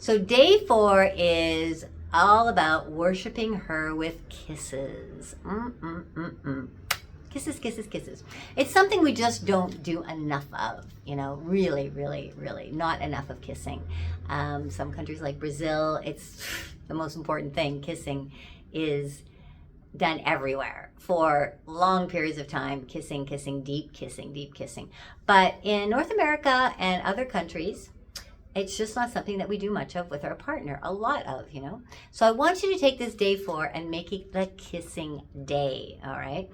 So day 4 is all about worshiping her with kisses. Kisses, kisses, kisses. It's something we just don't do enough of, you know, really, really, really not enough of kissing. Some countries like Brazil, it's the most important thing. Kissing is done everywhere for long periods of time. Kissing, kissing, deep kissing, deep kissing. But in North America and other countries, it's just not something that we do much of with our partner, a lot of, you know. So I want you to take this day 4 and make it the kissing day, all right?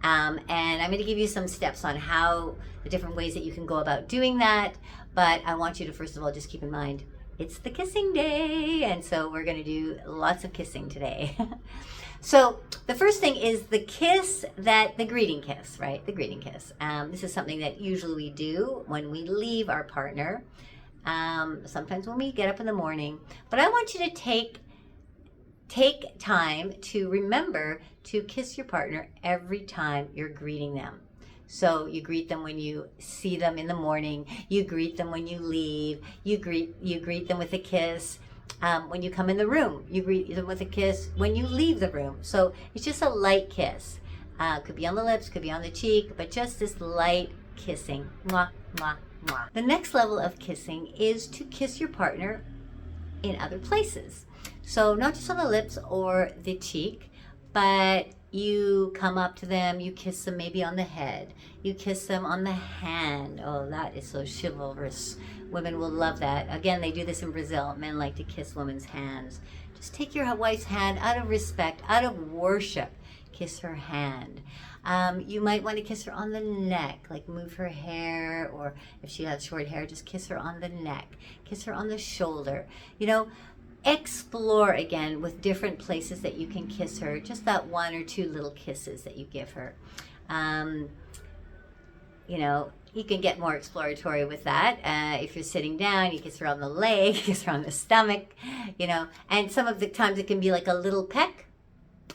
And I'm going to give you some steps on how the different ways that you can go about doing that. But I want you to, first of all, just keep in mind, it's the kissing day. And so we're going to do lots of kissing today. So the first thing is the kiss, the greeting kiss, right? The greeting kiss. This is something that usually we do when we leave our partner. Sometimes when we get up in the morning. But I want you to take time to remember to kiss your partner every time you're greeting them. So you greet them when you see them in the morning. You greet them when you leave. You greet them with a kiss. When you come in the room, you greet them with a kiss when you leave the room. So it's just a light kiss. Could be on the lips, could be on the cheek, but just this light kissing. Mwah, mwah, mwah. The next level of kissing is to kiss your partner in other places. So not just on the lips or the cheek, but you come up to them, you kiss them maybe on the head, you kiss them on the hand. Oh, that is so chivalrous. Women will love that. Again, they do this in Brazil. Men like to kiss women's hands. Just take your wife's hand out of respect, out of worship. Kiss her hand. You might want to kiss her on the neck, like move her hair, or if she has short hair, just kiss her on the neck. Kiss her on the shoulder. You know, explore again with different places that you can kiss her. Just that 1 or 2 little kisses that you give her. You know, you can get more exploratory with that. If you're sitting down, you kiss her on the leg, kiss her on the stomach, you know. And some of the times it can be like a little peck.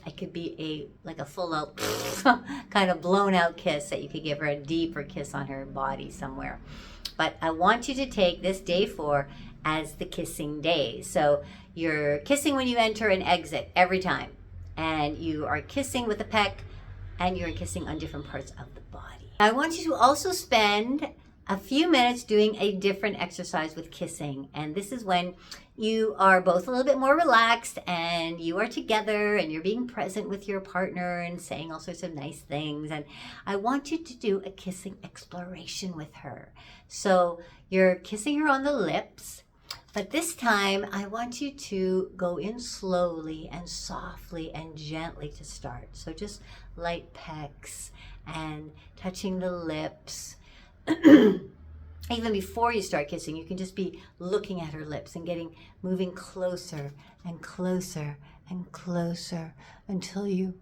It could be like a full out kind of blown out kiss that you could give her, a deeper kiss on her body somewhere. But I want you to take this day 4 as the kissing day. So you're kissing when you enter and exit every time. And you are kissing with a peck, and you're kissing on different parts of the body. I want you to also spend a few minutes doing a different exercise with kissing. And this is when you are both a little bit more relaxed and you are together and you're being present with your partner and saying all sorts of nice things. And I want you to do a kissing exploration with her. So you're kissing her on the lips, but this time I want you to go in slowly and softly and gently to start. So just light pecks and touching the lips. Even before you start kissing, you can just be looking at her lips and moving closer and closer and closer until you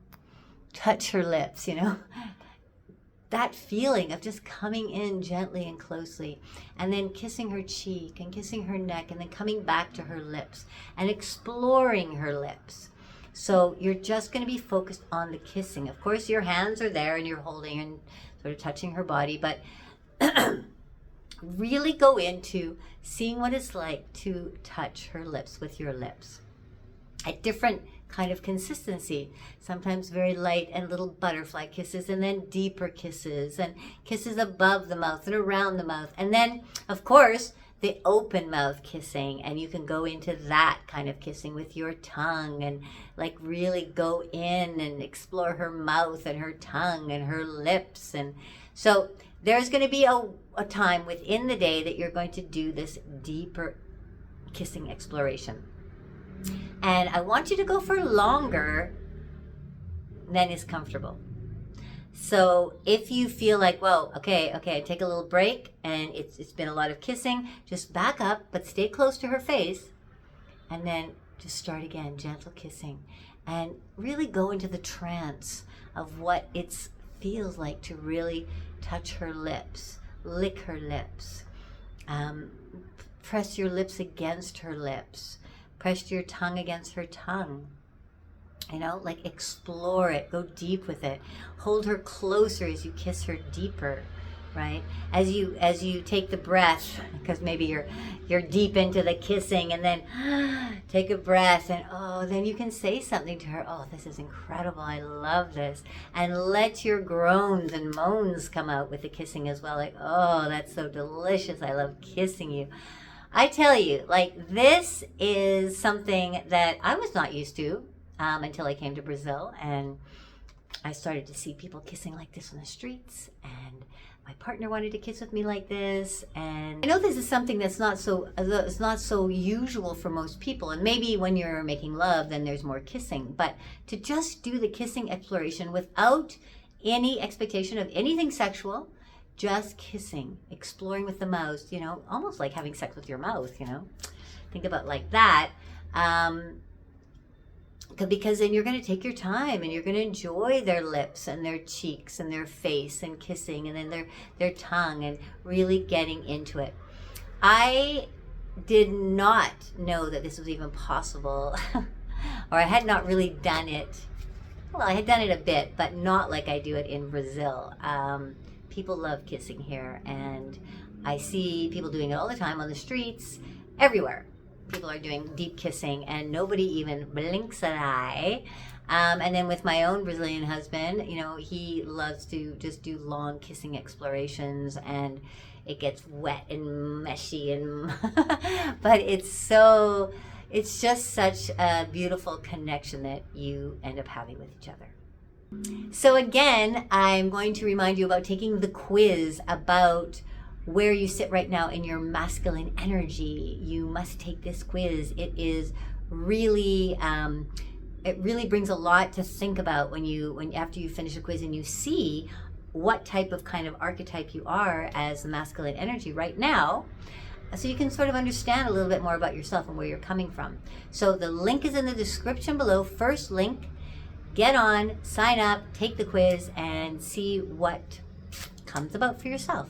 touch her lips, you know. That feeling of just coming in gently and closely, and then kissing her cheek and kissing her neck, and then coming back to her lips and exploring her lips. So you're just going to be focused on the kissing. Of course, your hands are there and you're holding and sort of touching her body, but really go into seeing what it's like to touch her lips with your lips at different kind of consistency. Sometimes very light and little butterfly kisses, and then deeper kisses and kisses above the mouth and around the mouth. And then, of course, the open mouth kissing, and you can go into that kind of kissing with your tongue and like really go in and explore her mouth and her tongue and her lips. And so there's going to be a time within the day that you're going to do this deeper kissing exploration. And I want you to go for longer than is comfortable. So if you feel like, well, okay, take a little break and it's been a lot of kissing, just back up, but stay close to her face, and then just start again, gentle kissing, and really go into the trance of what it feels like to really touch her lips, lick her lips, press your lips against her lips, press your tongue against her tongue. You know, like explore it, go deep with it. Hold her closer as you kiss her deeper. right? As you take the breath, because maybe you're deep into the kissing, and then take a breath, and then you can say something to her. Oh, this is incredible. I love this. And let your groans and moans come out with the kissing as well. Like, oh, that's so delicious. I love kissing you. I tell you, like, this is something that I was not used to until I came to Brazil, and I started to see people kissing like this on the streets, and my partner wanted to kiss with me like this. And I know this is something that's not so usual for most people, and maybe when you're making love then there's more kissing, but to just do the kissing exploration without any expectation of anything sexual, just kissing, exploring with the mouth, almost like having sex with your mouth, think about it like that. Because then you're going to take your time and you're going to enjoy their lips and their cheeks and their face and kissing, and then their tongue, and really getting into it. I did not know that this was even possible, or I had not really done it. Well, I had done it a bit, but not like I do it in Brazil. People love kissing here, and I see people doing it all the time on the streets, everywhere. People are doing deep kissing, and nobody even blinks an eye. And then with my own Brazilian husband, he loves to just do long kissing explorations, and it gets wet and meshy, and but it's just such a beautiful connection that you end up having with each other. So again, I'm going to remind you about taking the quiz about where you sit right now in your masculine energy. You must take this quiz. It is really, it really brings a lot to think about after you finish the quiz and you see what type of kind of archetype you are as the masculine energy right now, so you can sort of understand a little bit more about yourself and where you're coming from. So the link is in the description below. First link. Get on, sign up, take the quiz, and see what comes about for yourself.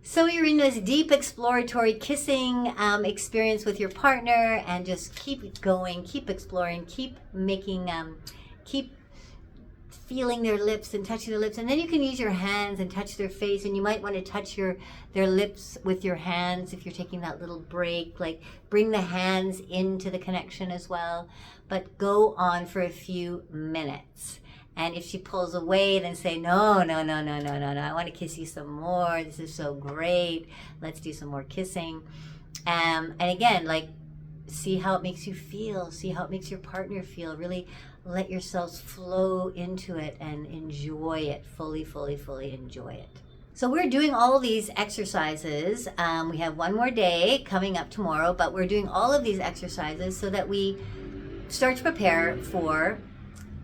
So you're in this deep exploratory kissing experience with your partner, and just keep going, keep exploring, keep feeling their lips and touching their lips. And then you can use your hands and touch their face, and you might want to touch their lips with your hands if you're taking that little break. Like, bring the hands into the connection as well, but go on for a few minutes. And if she pulls away, then say, no, I want to kiss you some more. This is so great. Let's do some more kissing. And again, like, see how it makes you feel. See how it makes your partner feel. Really let yourselves flow into it and enjoy it. Fully enjoy it. So we're doing all these exercises. We have one more day coming up tomorrow, but we're doing all of these exercises so that we start to prepare for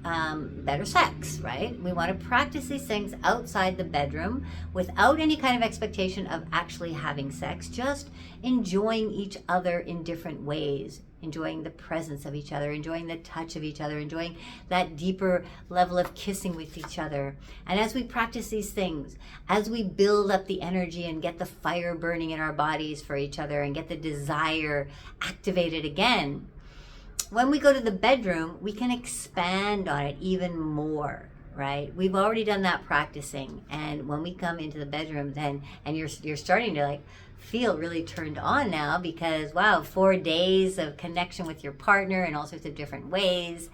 better sex, right? We want to practice these things outside the bedroom without any kind of expectation of actually having sex, just enjoying each other in different ways, enjoying the presence of each other, enjoying the touch of each other, enjoying that deeper level of kissing with each other. And as we practice these things, as we build up the energy and get the fire burning in our bodies for each other and get the desire activated again, when we go to the bedroom, we can expand on it even more, right? We've already done that practicing, and when we come into the bedroom, then, and you're starting to like feel really turned on now, because wow, 4 days of connection with your partner in all sorts of different ways,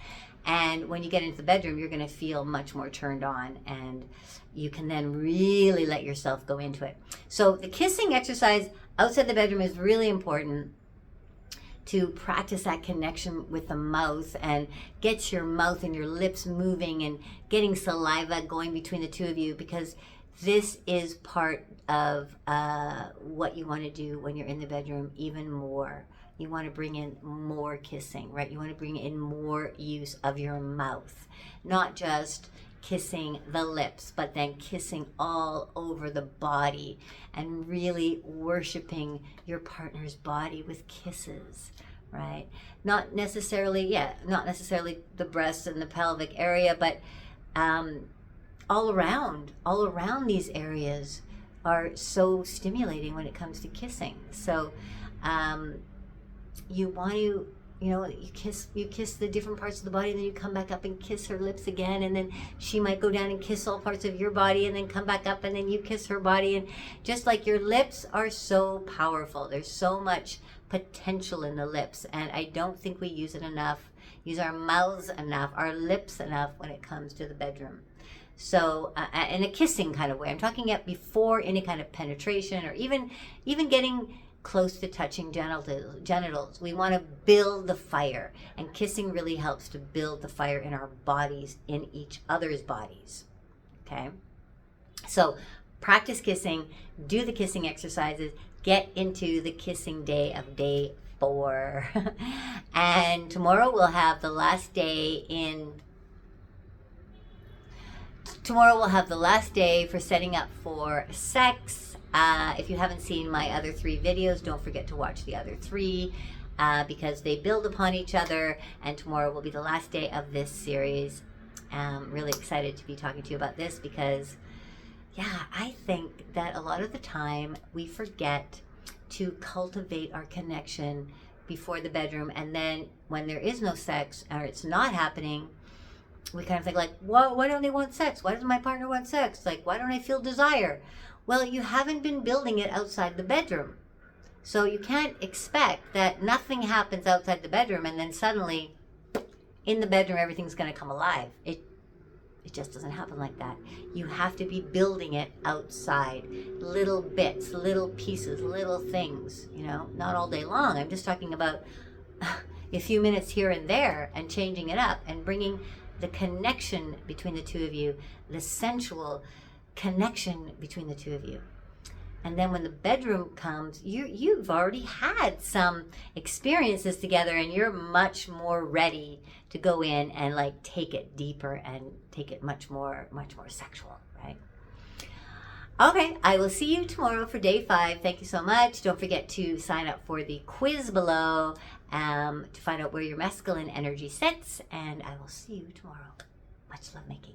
and when you get into the bedroom, you're going to feel much more turned on, and you can then really let yourself go into it. So the kissing exercise outside the bedroom is really important to practice that connection with the mouth, and get your mouth and your lips moving and getting saliva going between the two of you, because this is part of what you want to do when you're in the bedroom even more. You want to bring in more kissing, right? You want to bring in more use of your mouth, not just kissing the lips, but then kissing all over the body and really worshiping your partner's body with kisses, right? Not necessarily the breasts and the pelvic area, but all around these areas are so stimulating when it comes to kissing. So you want to you know, you kiss the different parts of the body, and then you come back up and kiss her lips again, and then she might go down and kiss all parts of your body, and then come back up, and then you kiss her body. And just like your lips are so powerful, there's so much potential in the lips, and I don't think we use it enough, use our mouths enough, our lips enough when it comes to the bedroom. So in a kissing kind of way, I'm talking about before any kind of penetration, or even getting close to touching genitals. We want to build the fire, and kissing really helps to build the fire in our bodies, in each other's bodies. Okay, so practice kissing, do the kissing exercises, get into the kissing day of day 4. And tomorrow we'll have the last day for setting up for sex. If you haven't seen my other 3 videos, don't forget to watch the other 3 because they build upon each other, and tomorrow will be the last day of this series. I'm really excited to be talking to you about this because, yeah, I think that a lot of the time we forget to cultivate our connection before the bedroom, and then when there is no sex or it's not happening, we kind of think like, why don't they want sex? Why doesn't my partner want sex? Like, why don't I feel desire? Well, you haven't been building it outside the bedroom. So you can't expect that nothing happens outside the bedroom and then suddenly in the bedroom everything's going to come alive. It just doesn't happen like that. You have to be building it outside. Little bits, little pieces, little things, you know, not all day long. I'm just talking about a few minutes here and there, and changing it up and bringing the connection between the two of you, the sensual connection between the two of you. And then when the bedroom comes, you've already had some experiences together, and you're much more ready to go in and like take it deeper and take it much more sexual, right? Okay, I will see you tomorrow for day 5. Thank you so much. Don't forget to sign up for the quiz below to find out where your masculine energy sits, and I will see you tomorrow. Much love making.